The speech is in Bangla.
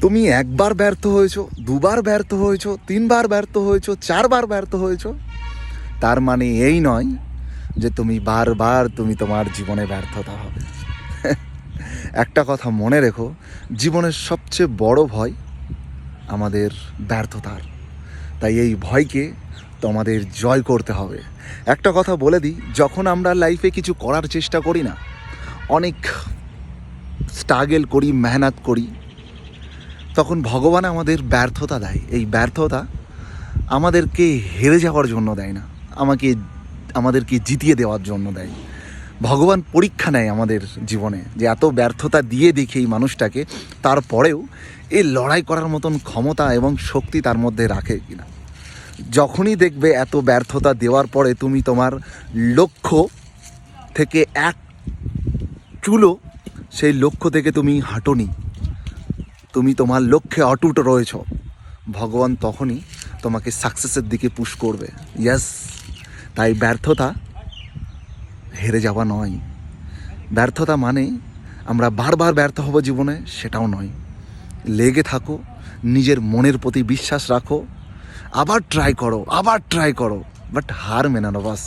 তুমি একবার ব্যর্থ হয়েছো, দুবার ব্যর্থ হয়েছো, তিনবার ব্যর্থ হয়েছো, চারবার ব্যর্থ হয়েছো, তার মানে এই নয় যে তুমি বারবার তোমার জীবনে ব্যর্থতা হবে। একটা কথা মনে রেখো, জীবনের সবচেয়ে বড় ভয় আমাদের ব্যর্থতার। তাই এই ভয়কে তোমাদের জয় করতে হবে। একটা কথা বলে দিই, যখন আমরা লাইফে কিছু করার চেষ্টা করি না, অনেক স্ট্রাগল করি, মেহনত করি, তখন ভগবান আমাদের ব্যর্থতা দেয়। এই ব্যর্থতা আমাদেরকে হেরে যাওয়ার জন্য দেয় না, আমাদেরকে জিতিয়ে দেওয়ার জন্য দেয়। ভগবান পরীক্ষা নেয় আমাদের জীবনে যে এত ব্যর্থতা দিয়ে দেখে এই মানুষটাকে, তারপরেও এই লড়াই করার মতন ক্ষমতা এবং শক্তি তার মধ্যে রাখে কিনা। যখনই দেখবে এত ব্যর্থতা দেওয়ার পরে তুমি তোমার লক্ষ্য থেকে এক চুলো সেই লক্ষ্য থেকে তুমি হাঁটোনি, তুমি তোমার লক্ষ্যে অটুট রয়েছ, ভগবান তখনই তোমাকে সাকসেসের দিকে পুশ করবে। ইয়েস, তাই ব্যর্থতা হেরে যাওয়া নয়। ব্যর্থতা মানে আমরা বারবার ব্যর্থ হব জীবনে, সেটাও নয়। লেগে থাকো, নিজের মনের প্রতি বিশ্বাস রাখো, আবার ট্রাই করো, বাট হার মেনে নাও বাস।